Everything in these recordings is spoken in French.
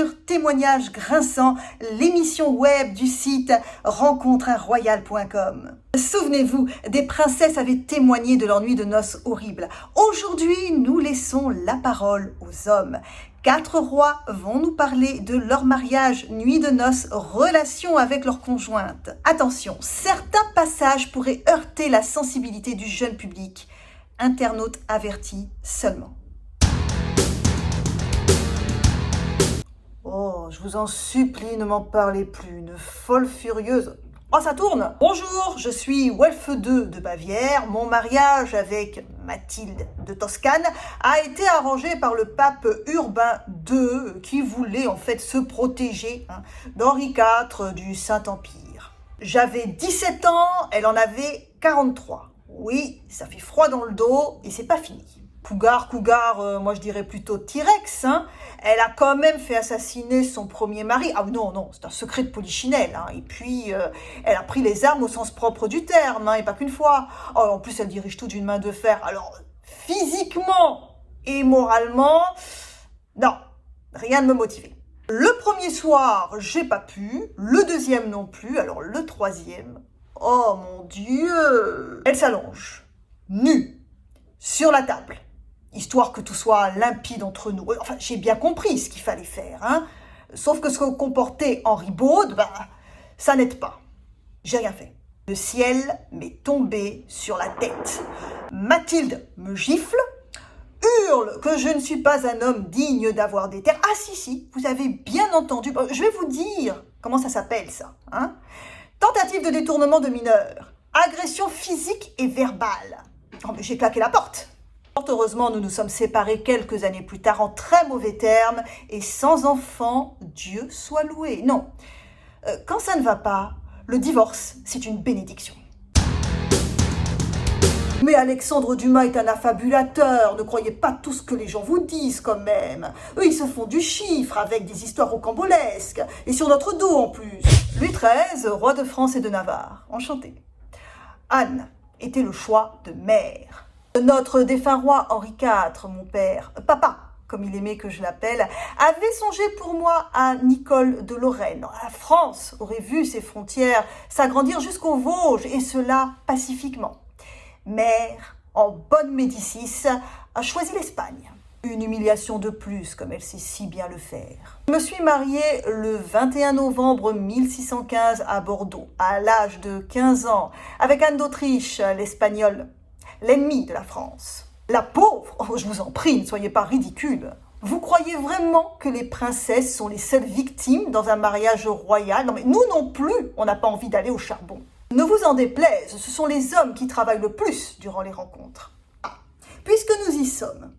sur Témoignages grinçants, l'émission web du site rencontreunroyal.com. Souvenez-vous, des princesses avaient témoigné de leur nuit de noces horrible. Aujourd'hui, nous laissons la parole aux hommes. 4 rois vont nous parler de leur mariage, nuit de noces, relation avec leur conjointe. Attention, certains passages pourraient heurter la sensibilité du jeune public. Internautes avertis seulement. Oh, je vous en supplie, ne m'en parlez plus, une folle furieuse. Oh, ça tourne! Bonjour, je suis Welfe II de Bavière. Mon mariage avec Mathilde de Toscane a été arrangé par le pape Urbain II qui voulait en fait se protéger d'Henri IV du Saint-Empire. J'avais 17 ans, elle en avait 43. Oui, ça fait froid dans le dos et c'est pas fini. Cougar, moi je dirais plutôt T-Rex. Elle a quand même fait assassiner son premier mari. Ah non, c'est un secret de polichinelle. Et puis, elle a pris les armes au sens propre du terme, et pas qu'une fois. Oh, en plus, elle dirige tout d'une main de fer. Alors, physiquement et moralement, non, rien ne me motivait. Le premier soir, j'ai pas pu. Le deuxième non plus. Alors, le troisième, oh mon Dieu! Elle s'allonge, nue, sur la table. Histoire que tout soit limpide entre nous. Enfin, j'ai bien compris ce qu'il fallait faire. Sauf que ce que comportait Henri Baud, ça n'aide pas. J'ai rien fait. Le ciel m'est tombé sur la tête. Mathilde me gifle, hurle que je ne suis pas un homme digne d'avoir des terres. Ah si, vous avez bien entendu. Je vais vous dire comment ça s'appelle ça. Tentative de détournement de mineur. Agression physique et verbale. Oh, mais j'ai claqué la porte. Heureusement, nous nous sommes séparés quelques années plus tard en très mauvais termes et sans enfant, Dieu soit loué. Non, quand ça ne va pas, le divorce, c'est une bénédiction. Mais Alexandre Dumas est un affabulateur, ne croyez pas tout ce que les gens vous disent quand même. Eux, ils se font du chiffre avec des histoires rocambolesques, et sur notre dos en plus. Louis XIII, roi de France et de Navarre, enchanté. Anne était le choix de mère. Notre défunt roi Henri IV, mon père, papa, comme il aimait que je l'appelle, avait songé pour moi à Nicole de Lorraine. La France aurait vu ses frontières s'agrandir jusqu'aux Vosges, et cela pacifiquement. Mère, en bonne Médicis, a choisi l'Espagne. Une humiliation de plus, comme elle sait si bien le faire. Je me suis mariée le 21 novembre 1615 à Bordeaux, à l'âge de 15 ans, avec Anne d'Autriche, l'espagnole, l'ennemi de la France. La pauvre, oh, je vous en prie, ne soyez pas ridicule. Vous croyez vraiment que les princesses sont les seules victimes dans un mariage royal? Non mais nous non plus, on n'a pas envie d'aller au charbon. Ne vous en déplaise, ce sont les hommes qui travaillent le plus durant les rencontres. Puisque nous y sommes,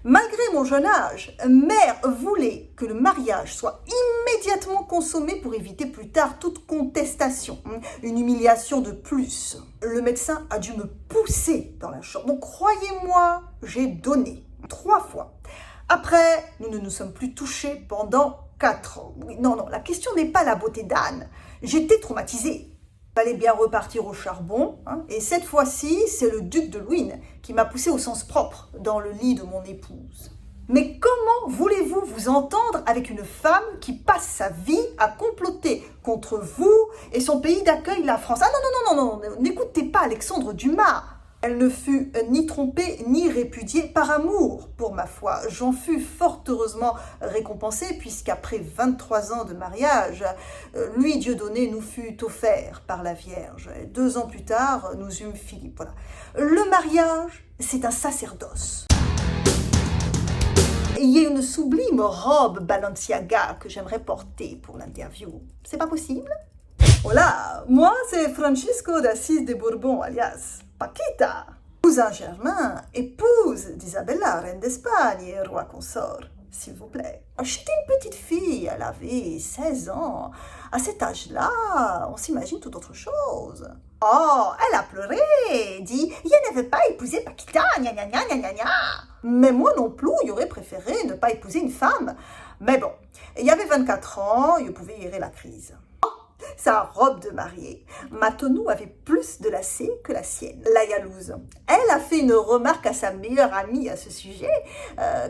malgré mon jeune âge, mère voulait que le mariage soit immédiatement consommé pour éviter plus tard toute contestation, une humiliation de plus. Le médecin a dû me pousser dans la chambre. Donc croyez-moi, j'ai donné 3 fois. Après, nous ne nous sommes plus touchés pendant 4 ans. Non, la question n'est pas la beauté d'Anne. J'étais traumatisée. Il fallait bien repartir au charbon. Et cette fois-ci, c'est le duc de Luynes qui m'a poussé au sens propre dans le lit de mon épouse. Mais comment voulez-vous vous entendre avec une femme qui passe sa vie à comploter contre vous et son pays d'accueil, la France? Ah non, n'écoutez pas Alexandre Dumas. Elle ne fut ni trompée ni répudiée par amour pour ma foi. J'en fus fort heureusement récompensée puisqu'après 23 ans de mariage, lui, Dieudonné, nous fut offert par la Vierge. 2 ans plus tard, nous eûmes Philippe. Voilà. Le mariage, c'est un sacerdoce. Il y a une sublime robe Balenciaga que j'aimerais porter pour l'interview. C'est pas possible? Voilà, moi c'est Francisco d'Assis de Bourbon, alias Paquita, cousin germain, épouse d'Isabella, reine d'Espagne et roi consort, s'il vous plaît. J'étais une petite fille, elle avait 16 ans. À cet âge-là, on s'imagine tout autre chose. Oh, elle a pleuré, dit « Je ne veux pas épouser Paquita, gna gna gna gna gna ». Mais moi non plus, j'aurais préféré ne pas épouser une femme. Mais bon, il y avait 24 ans, je pouvais gérer la crise. Sa robe de mariée. Matonou avait plus de lacets que la sienne, la jalouse. Elle a fait une remarque à sa meilleure amie à ce sujet,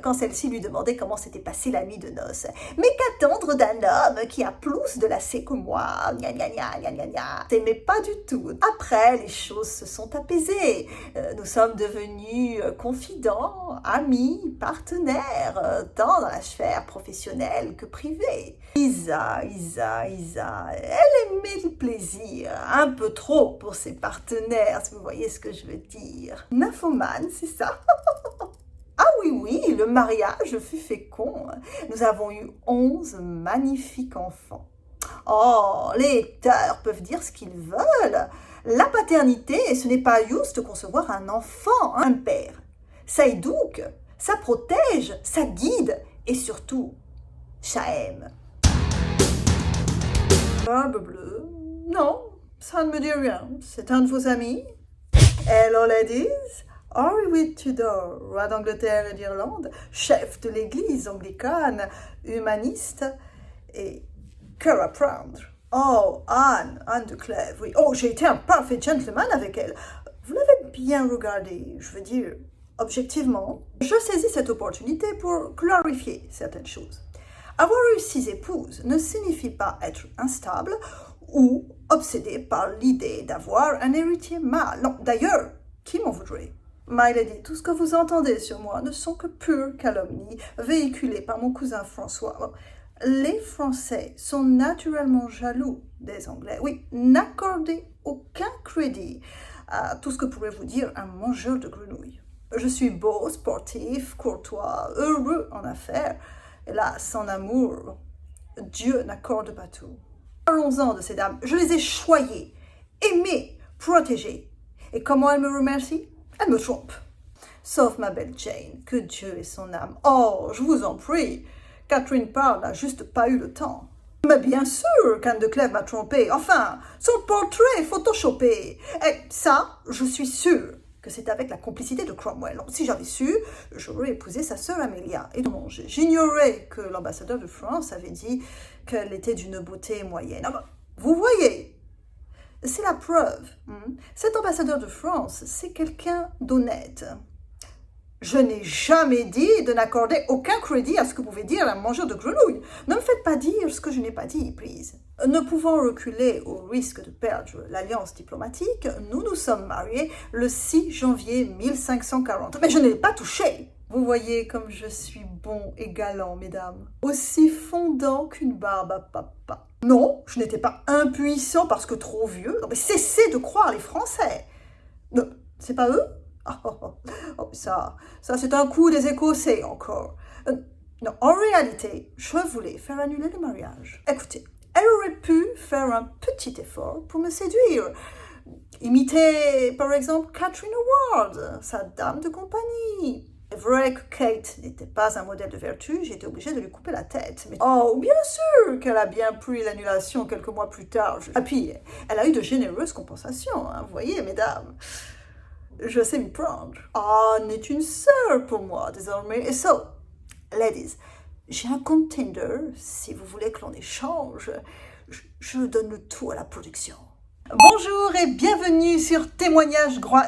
quand celle-ci lui demandait comment s'était passée la nuit de noces. « Mais qu'attendre d'un homme qui a plus de lacets que moi ?» Gna gna gna gna gna gna. T'aimais pas du tout. Après, les choses se sont apaisées. Nous sommes devenus confidents, amis, partenaires, tant dans la sphère professionnelle que privée. Isa, elle aimait le plaisir, un peu trop pour ses partenaires, si vous voyez ce que je veux dire. Nymphomane, c'est ça? Ah oui, le mariage fut fécond. Nous avons eu 11 magnifiques enfants. Oh, les lecteurs peuvent dire ce qu'ils veulent. La paternité, ce n'est pas juste concevoir un enfant, un père. Ça éduque, ça protège, ça guide et surtout, ça aime. Barbe bleue? Non, ça ne me dit rien. C'est un de vos amis? Hello ladies, Henry Whit Tudor, roi d'Angleterre et d'Irlande, chef de l'église anglicane, humaniste, et Cora Proud. Oh, Anne de Clèves, oui. Oh, j'ai été un parfait gentleman avec elle. Vous l'avez bien regardée, je veux dire, objectivement. Je saisis cette opportunité pour clarifier certaines choses. Avoir eu 6 épouses ne signifie pas être instable ou obsédé par l'idée d'avoir un héritier mâle. Non, d'ailleurs, qui m'en voudrait? My lady, tout ce que vous entendez sur moi ne sont que pures calomnies véhiculées par mon cousin François. Les Français sont naturellement jaloux des Anglais. Oui, n'accordez aucun crédit à tout ce que pourrait vous dire un mangeur de grenouilles. Je suis beau, sportif, courtois, heureux en affaires. Hélas, en amour, Dieu n'accorde pas tout. Parlons-en de ces dames. Je les ai choyées, aimées, protégées. Et comment elles me remercient? Elles me trompent. Sauf ma belle Jane, que Dieu ait son âme. Oh, je vous en prie, Catherine Parr n'a juste pas eu le temps. Mais bien sûr qu'Anne de Clèves m'a trompée. Enfin, son portrait est photoshopé. Et ça, je suis sûre que c'est avec la complicité de Cromwell. Donc, si j'avais su, j'aurais épousé sa sœur Amelia. Et non, j'ignorais que l'ambassadeur de France avait dit qu'elle était d'une beauté moyenne. Ah ben, vous voyez, c'est la preuve. Cet ambassadeur de France, c'est quelqu'un d'honnête. Je n'ai jamais dit de n'accorder aucun crédit à ce que pouvait dire un mangeur de grenouilles. Ne me faites pas dire ce que je n'ai pas dit, please. Ne pouvant reculer au risque de perdre l'alliance diplomatique, nous nous sommes mariés le 6 janvier 1540. Mais je ne l'ai pas touché. Vous voyez comme je suis bon et galant, mesdames. Aussi fondant qu'une barbe à papa. Non, je n'étais pas impuissant parce que trop vieux. Non, mais cessez de croire les Français. Non, c'est pas eux? Ça c'est un coup des Écossais encore. Non, en réalité, je voulais faire annuler le mariage. Écoutez, elle aurait pu faire un petit effort pour me séduire. Imiter, par exemple, Catherine Howard, sa dame de compagnie. C'est vrai que Kate n'était pas un modèle de vertu, j'ai été obligée de lui couper la tête. Mais oh, bien sûr qu'elle a bien pris l'annulation quelques mois plus tard. Et puis, elle a eu de généreuses compensations, hein, vous voyez, mesdames. Je sais m'y prendre. Anne est une sœur pour moi, désormais. Et so, ladies, j'ai un contender, si vous voulez que l'on échange. Je donne le tout à la production. Bonjour et bienvenue sur Témoignage Groix.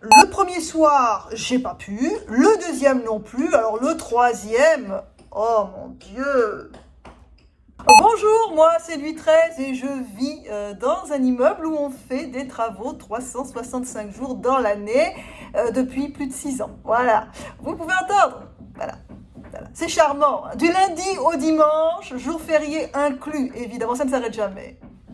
Le premier soir, j'ai pas pu. Le deuxième non plus. Alors le troisième, oh mon Dieu. Bonjour, moi c'est Louis XIII et je vis dans un immeuble où on fait des travaux 365 jours dans l'année depuis plus de 6 ans. Voilà, vous pouvez entendre. Voilà. C'est charmant. Du lundi au dimanche, jour férié inclus, évidemment, ça ne s'arrête jamais.